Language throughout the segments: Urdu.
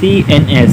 CNS,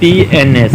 PNS,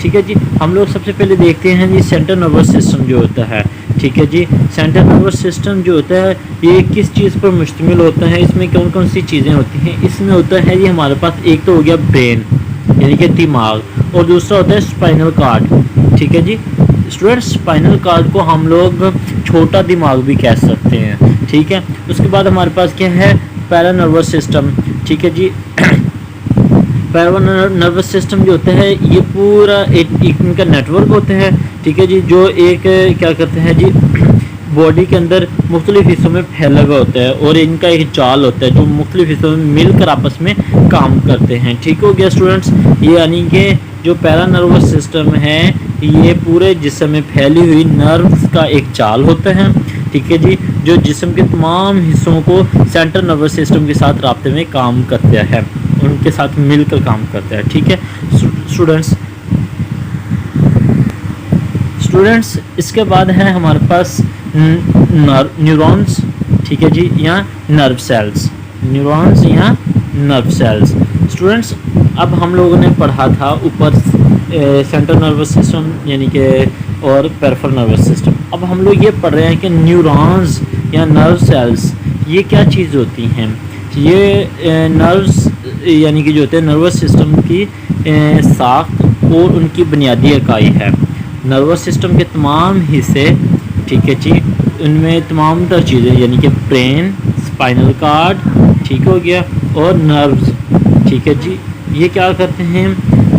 ٹھیک ہے جی. ہم لوگ سب سے پہلے دیکھتے ہیں جی سینٹرل نروس سسٹم جو ہوتا ہے. ٹھیک ہے جی. سینٹرل نروس سسٹم جو ہوتا ہے یہ کس چیز پر مشتمل ہوتا ہے, اس میں کون کون سی چیزیں ہوتی ہیں؟ اس میں ہوتا ہے جی ہمارے پاس ایک تو ہو گیا برین یعنی کہ دماغ, اور دوسرا ہوتا ہے اسپائنل کارڈ. ٹھیک ہے جی. اسٹوڈنٹ اسپائنل کارڈ کو ہم لوگ چھوٹا دماغ بھی کہہ سکتے ہیں. ٹھیک ہے. اس کے بعد ہمارے پاس کیا ہے پیرا نروس سسٹم. ٹھیک ہے جی. پیرا نروس سسٹم جو ہوتا ہے یہ پورا ایک ان کا نیٹ ورک ہوتا ہے. ٹھیک ہے جی. جو ایک کیا کرتے ہیں جی باڈی کے اندر مختلف حصوں میں پھیلا ہوا ہوتا ہے, اور ان کا ایک جال ہوتا ہے جو مختلف حصوں میں مل کر آپس میں کام کرتے ہیں. ٹھیک ہو گیا اسٹوڈنٹس. یہ یعنی کہ جو پیرا نروس سسٹم ہے یہ پورے جسم میں پھیلی ہوئی نروس کا ایک جال ہوتا ہے. ٹھیک ہے جی. جو جسم کے تمام حصوں کو سینٹرل نروس سسٹم کے ساتھ رابطے میں کام کرتا ہے, ان کے ساتھ مل کر کام کرتا ہے. ٹھیک ہے اسٹوڈنٹس اس کے بعد ہے ہمارے پاس نیورونز. ٹھیک ہے جی. یا نرو سیلز. نیورونز یا نرو سیلز. اسٹوڈنٹس اب ہم لوگوں نے پڑھا تھا اوپر سینٹرل نروس سسٹم یعنی کہ اور پیریفرل نروس سسٹم. اب ہم لوگ یہ پڑھ رہے ہیں کہ نیورونز یا نرو سیلز یہ کیا چیز ہوتی ہیں. یہ نروز یعنی کہ جو ہوتے ہیں نروس سسٹم کی ساخت اور ان کی بنیادی اکائی ہے. نروس سسٹم کے تمام حصے, ٹھیک ہے جی, ان میں تمام تر چیزیں یعنی کہ برین, اسپائنل کارڈ, ٹھیک ہو گیا, اور نروز, ٹھیک ہے جی, یہ کیا کرتے ہیں,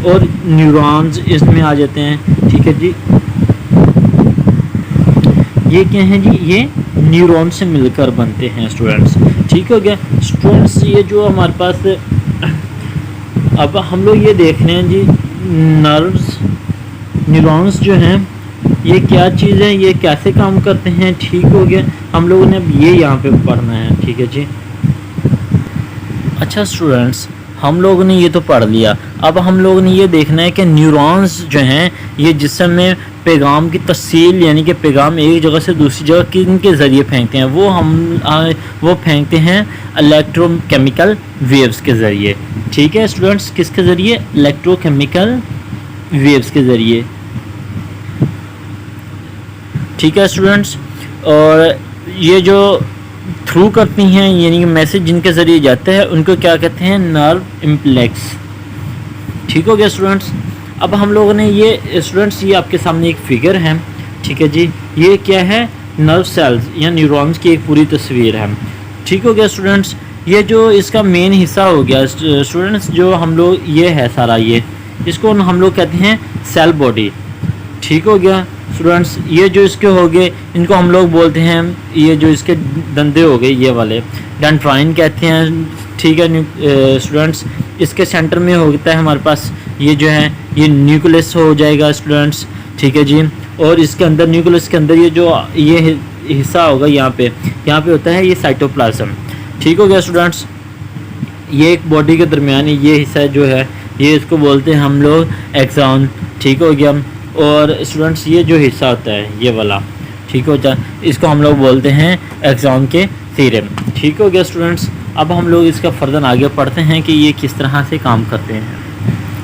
اور نیورونز اس میں آ جاتے ہیں. ٹھیک ہے جی. یہ کیا ہیں جی, یہ نیورون سے مل کر بنتے ہیں اسٹوڈنٹس. ٹھیک ہو گیا اسٹوڈنٹس. یہ جو ہمارے پاس اب ہم لوگ یہ دیکھ رہے ہیں جی نیورونز جو ہیں یہ کیا چیز ہے, یہ کیسے کام کرتے ہیں. ٹھیک ہو گیا. ہم لوگوں نے اب یہ یہاں پہ پڑھنا ہے. ٹھیک ہے جی. اچھا اسٹوڈنٹس ہم لوگوں نے یہ تو پڑھ لیا. اب ہم لوگوں نے یہ دیکھنا ہے کہ نیورونز جو ہیں یہ جسم میں پیغام کی ترسیل یعنی کہ پیغام ایک جگہ سے دوسری جگہ کن کے ذریعے پھینکتے ہیں. وہ پھینکتے ہیں الیکٹرو کیمیکل ویوز کے ذریعے. ٹھیک ہے اسٹوڈنٹس. کس کے ذریعے؟ الیکٹرو کیمیکل ویوز کے ذریعے. ٹھیک ہے اسٹوڈنٹس. اور یہ جو تھرو کرتی ہیں یعنی کہ میسج جن کے ذریعے جاتا ہے ان کو کیا کہتے ہیں؟ نرو امپلکس. ٹھیک ہو گیا اسٹوڈنٹس. اب ہم لوگوں نے یہ اسٹوڈنٹس یہ آپ کے سامنے ایک فگر ہے. ٹھیک ہے جی. یہ کیا ہے؟ نرو سیلز یا نیورونز کی ایک پوری تصویر ہے. ٹھیک ہو گیا اسٹوڈنٹس. یہ جو اس کا مین حصہ ہو گیا اسٹوڈنٹس جو ہم لوگ یہ ہے سارا یہ اس کو ہم لوگ کہتے ہیں سیل باڈی. ٹھیک ہو گیا اسٹوڈنٹس. یہ جو اس کے ہو گئے ان کو ہم لوگ بولتے ہیں, یہ جو اس کے دندے ہو گئے یہ والے ڈینڈرائن کہتے ہیں. ٹھیک ہے اسٹوڈنٹس. اس کے سینٹر میں ہوتا ہے ہمارے پاس یہ جو ہے یہ نیوکلس ہو جائے گا اسٹوڈنٹس. ٹھیک ہے جی. اور اس کے اندر نیوکلس کے اندر یہ جو یہ حصہ ہوگا یہاں پہ ہوتا ہے یہ سائٹوپلازم. ٹھیک ہو گیا اسٹوڈنٹس. یہ ایک باڈی کے درمیان یہ حصہ جو ہے یہ اس کو بولتے ہیں ہم لوگ ایکسون. ٹھیک ہو گیا. اور اسٹوڈنٹس یہ جو حصہ ہوتا ہے یہ والا, ٹھیک ہوتا ہے, اس کو ہم لوگ بولتے ہیں ایکسون کے سیرم. ٹھیک ہو گیا اسٹوڈنٹس. اب ہم لوگ اس کا فرداً آگے پڑھتے ہیں کہ یہ کس طرح سے کام کرتے ہیں.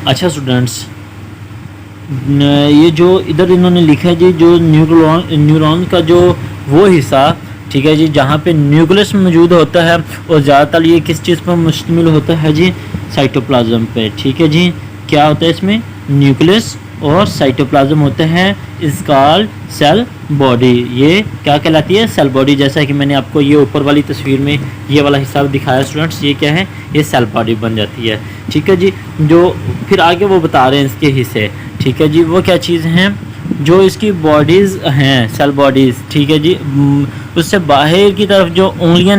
اچھا اسٹوڈنٹس یہ جو ادھر انہوں نے لکھا ہے جی جو نیورون کا جو وہ حصہ, ٹھیک ہے جی, جہاں پہ نیوکلس موجود ہوتا ہے اور زیادہ تر یہ کس چیز پر مشتمل ہوتا ہے جی؟ سائٹوپلازم پہ. ٹھیک ہے جی. کیا ہوتا ہے اس میں؟ نیوکلس اور سائٹوپلازم ہوتا ہے. Is call cell body. یہ کیا کہلاتی ہے؟ Cell body. جیسا کہ میں نے آپ کو یہ اوپر والی تصویر میں یہ والا حصہ دکھایا اسٹوڈنٹس, یہ کیا ہے؟ یہ سیل باڈی بن جاتی ہے. ٹھیک ہے جی. جو پھر آگے وہ بتا رہے ہیں اس کے حصے. ٹھیک ہے جی. وہ کیا چیز ہیں جو اس کی باڈیز ہیں, سیل باڈیز. ٹھیک ہے جی. اس سے باہر کی طرف جو انگلیاں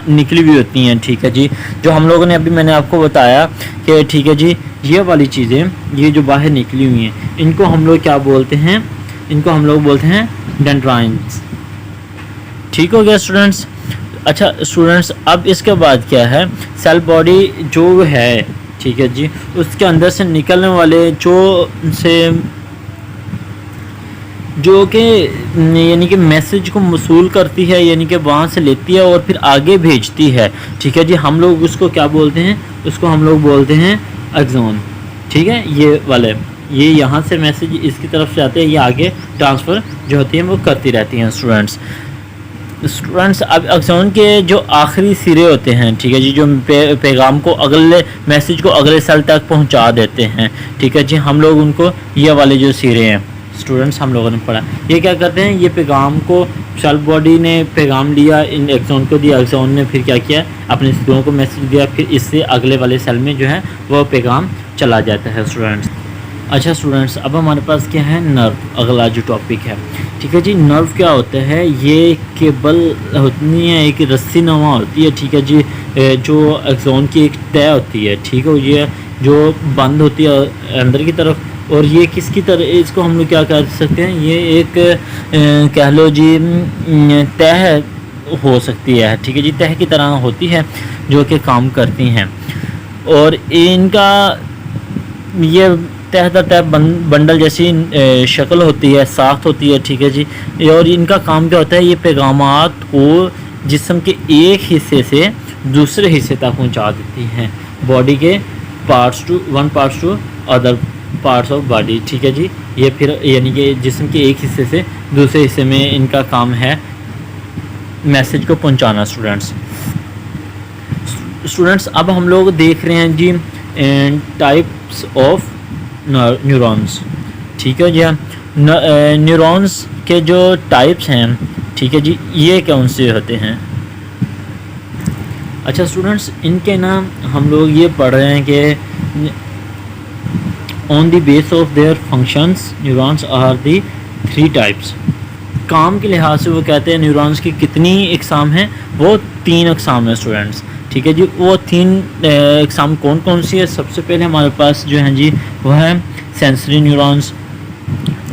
نکلی ہوئی ہوتی ہیں. ٹھیک ہے جی. جو ہم لوگوں نے ابھی میں نے آپ کو بتایا کہ ٹھیک ہے جی یہ والی چیزیں یہ جو باہر نکلی ہوئی ہیں ان کو ہم لوگ کیا بولتے ہیں؟ ان کو ہم لوگ بولتے ہیں ڈینڈرائنز. ٹھیک ہو گیا اسٹوڈنٹس. اچھا اسٹوڈنٹس اب اس کے بعد کیا ہے؟ سیل باڈی جو ہے, ٹھیک ہے جی, اس کے اندر سے نکلنے والے جو کہ یعنی کہ میسج کو موصول کرتی ہے یعنی کہ وہاں سے لیتی ہے اور پھر آگے بھیجتی ہے. ٹھیک ہے جی. ہم لوگ اس کو کیا بولتے ہیں؟ اس کو ہم لوگ بولتے ہیں ایکسون. ٹھیک ہے یہ والے. یہ یہاں سے میسیج اس کی طرف سے آتے ہیں، یہ آگے ٹرانسفر جو ہوتی ہیں وہ کرتی رہتی ہیں اسٹوڈنٹس۔ اب اکسون کے جو آخری سرے ہوتے ہیں، ٹھیک ہے جی، جو پیغام کو اگلے میسیج کو اگلے سیل تک پہنچا دیتے ہیں، ٹھیک ہے جی، ہم لوگ ان کو یہ والے جو سرے ہیں اسٹوڈنٹس ہم لوگوں نے پڑھا، یہ کیا کرتے ہیں، یہ پیغام کو سیل باڈی نے پیغام لیا، ان ایکسون کو دیا، ایکسون نے پھر کیا کیا، اپنے سروں کو میسیج دیا، پھر اس سے اگلے والے سیل میں جو ہے وہ پیغام چلا جاتا ہے اسٹوڈنٹس۔ اچھا اسٹوڈنٹس، اب ہمارے پاس کیا ہے، نرو، اگلا جو ٹاپک ہے، ٹھیک ہے جی۔ نرو کیا ہوتا ہے، یہ کیبل ہوتی ہے، ایک رسی نما ہوتی ہے، ٹھیک ہے جی، جو ایکسون کی ایک طے ہوتی ہے، ٹھیک ہے، یہ جو بند ہوتی ہے اندر کی طرف، اور یہ کس کی طرح، اس کو ہم لوگ کیا کہہ سکتے ہیں، یہ ایک کہہ لو جی طے ہو سکتی ہے، ٹھیک ہے جی، طے کی طرح ہوتی ہے جو کہ کام کرتی ہیں، اور ان کا یہ تہ در تہ بنڈل جیسی شکل ہوتی ہے، ساخت ہوتی ہے، ٹھیک ہے جی، اور ان کا کام کیا ہوتا ہے، یہ پیغامات کو جسم کے ایک حصے سے دوسرے حصے تک پہنچا دیتی ہیں، باڈی کے one parts to other parts of body, ٹھیک ہے جی، یہ پھر یعنی کہ جسم کے ایک حصے سے دوسرے حصے میں ان کا کام ہے میسیج کو پہنچانا۔ اسٹوڈنٹس اب ہم لوگ دیکھ رہے ہیں جی ٹائپس آف نیورونس، ٹھیک ہے جی، نیورونس کے جو ٹائپس ہیں، ٹھیک ہے جی، یہ کون سے ہوتے ہیں۔ اچھا اسٹوڈنٹس، ان کے نام ہم لوگ یہ پڑھ رہے ہیں کہ on the basis of their functions neurons are the 3 types. کام کے لحاظ سے وہ کہتے ہیں نیورونس کی کتنی اقسام ہیں، وہ 3 اقسام ہیں اسٹوڈنٹس، ٹھیک ہے جی۔ وہ 3 اقسام کون کون سی ہے، سب سے پہلے ہمارے پاس جو ہیں جی وہ ہے سینسری نیورونس،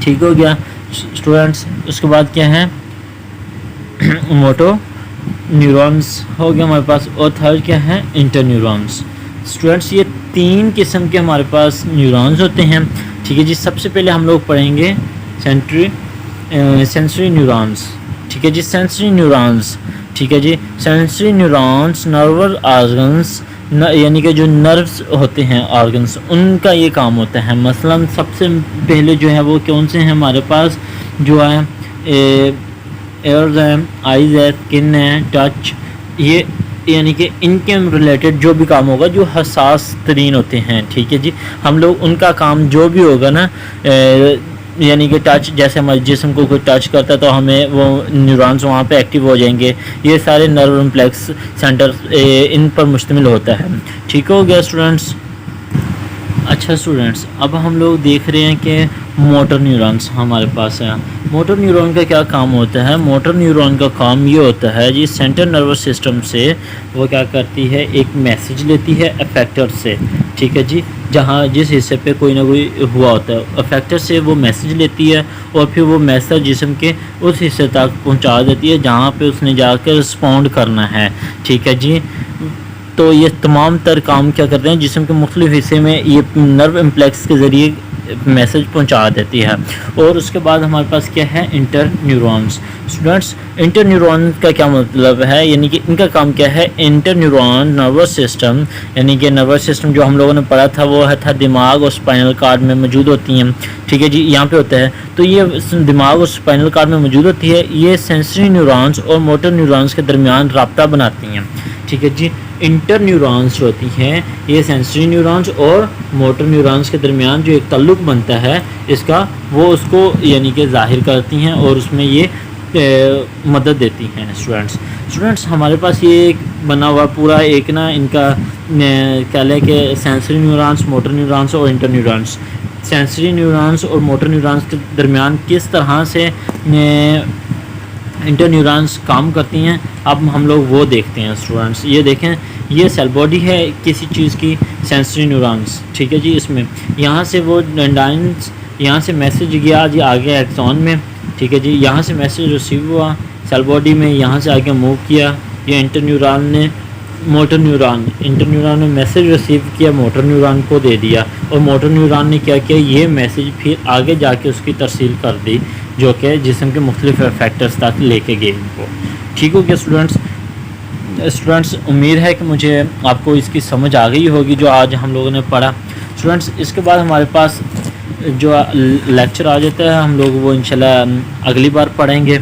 ٹھیک ہو گیا اسٹوڈنٹس۔ اس کے بعد کیا ہے، موٹو نیورونس ہو گیا ہمارے پاس، اور تھرڈ کیا ہے، انٹر نیورونس۔ اسٹوڈنٹس یہ 3 قسم کے ہمارے پاس نیورونس ہوتے ہیں، ٹھیک ہے جی۔ سب سے پہلے ہم لوگ پڑھیں گے سینسری نیورونس، ٹھیک ہے جی، سینسری نیورونس، ٹھیک ہے جی۔ سینسری نیورونس نرول آرگنس، یعنی کہ جو نروس ہوتے ہیں آرگنس، ان کا یہ کام ہوتا ہے۔ مثلا سب سے پہلے جو ہے وہ کون سے ہیں ہمارے پاس، جو ہے ایئرز ہے، آئیز ہے، اسکن ہے، ٹچ، یہ یعنی کہ ان کے ریلیٹڈ جو بھی کام ہوگا جو حساس ترین ہوتے ہیں، ٹھیک ہے جی، ہم لوگ ان کا کام جو بھی ہوگا نا، یعنی کہ ٹچ، جیسے ہمارے جسم کو کوئی ٹچ کرتا ہے تو ہمیں وہ نیورونس وہاں پہ ایکٹیو ہو جائیں گے، یہ سارے نرو امپلیکس سینٹر ان پر مشتمل ہوتا ہے، ٹھیک ہو گیا اسٹوڈنٹس۔ اچھا اسٹوڈنٹس، اب ہم لوگ دیکھ رہے ہیں کہ موٹر نیورونس ہمارے پاس ہے۔ موٹر نیورون کا کیا کام ہوتا ہے، موٹر نیورون کا کام یہ ہوتا ہے جی، سینٹرل نروس سسٹم سے وہ کیا کرتی ہے، ایک میسیج لیتی ہے افیکٹر سے، ٹھیک ہے جی، جہاں جس حصے پہ کوئی نہ کوئی ہوا ہوتا ہے، افیکٹر سے وہ میسیج لیتی ہے، اور پھر وہ میسیج جسم کے اس حصے تک پہنچا دیتی ہے جہاں پہ اس نے جا کے رسپونڈ کرنا ہے، ٹھیک ہے جی۔ تو یہ تمام تر کام کیا کرتے ہیں، جسم کے مختلف حصے میں یہ نرو امپلیکس کے ذریعے میسیج پہنچا دیتی ہے۔ اور اس کے بعد ہمارے پاس کیا ہے، inter neurons. Students inter neuron کا کیا مطلب ہے، یعنی کہ ان کا کام کیا ہے، انٹر نیورون نروس سسٹم، یعنی کہ نروس سسٹم جو ہم لوگوں نے پڑھا تھا وہ تھا دماغ اور اسپائنل کارڈ میں موجود ہوتی ہیں، ٹھیک ہے جی، یہاں پہ ہوتا ہے، تو یہ دماغ اور اسپائنل کارڈ میں موجود ہوتی ہے، یہ سینسری نیورونس اور موٹر نیورونس کے درمیان رابطہ بناتی ہیں، ٹھیک ہے جی۔ انٹر نیورونس ہوتی ہیں یہ سینسری نیورونس اور موٹر نیورونس کے درمیان جو ایک تعلق بنتا ہے اس کا، وہ اس کو یعنی کہ ظاہر کرتی ہیں اور اس میں یہ مدد دیتی ہیں۔ اسٹوڈنٹس ہمارے پاس یہ ایک بنا ہوا پورا ایک نا ان کا کہہ لیں کہ سینسری نیورونس، موٹر نیورونس اور انٹر نیورونس، سینسری نیورونس اور موٹر نیورونس کے درمیان کس طرح سے انٹر نیورونس کام کرتی ہیں، اب ہم لوگ وہ دیکھتے ہیں۔ اسٹوڈنٹس یہ دیکھیں، یہ سیل باڈی ہے کسی چیز کی، سینسری نیورونس، ٹھیک ہے جی، اس میں یہاں سے وہ ڈینڈائنس، یہاں سے میسیج گیا جی آگے ایکسون میں، ٹھیک ہے جی، یہاں سے میسیج ریسیو ہوا سیل باڈی میں، یہاں سے آگے موو کیا، یہ انٹر نیورون نے موٹر نیورون نے میسیج ریسیو کیا، موٹر نیورون کو دے دیا، اور موٹر نیورون نے کیا کیا، یہ میسیج پھر آگے جا کے اس کی ترسیل کر دی جو کہ جسم کے مختلف فیکٹرز تک لے کے گئے ان کو، ٹھیک ہو گیا اسٹوڈنٹس۔ امید ہے کہ مجھے آپ کو اس کی سمجھ آ گئی ہوگی جو آج ہم لوگوں نے پڑھا۔ اسٹوڈنٹس اس کے بعد ہمارے پاس جو لیکچر آ جاتا ہے ہم لوگ وہ انشاءاللہ اگلی بار پڑھیں گے.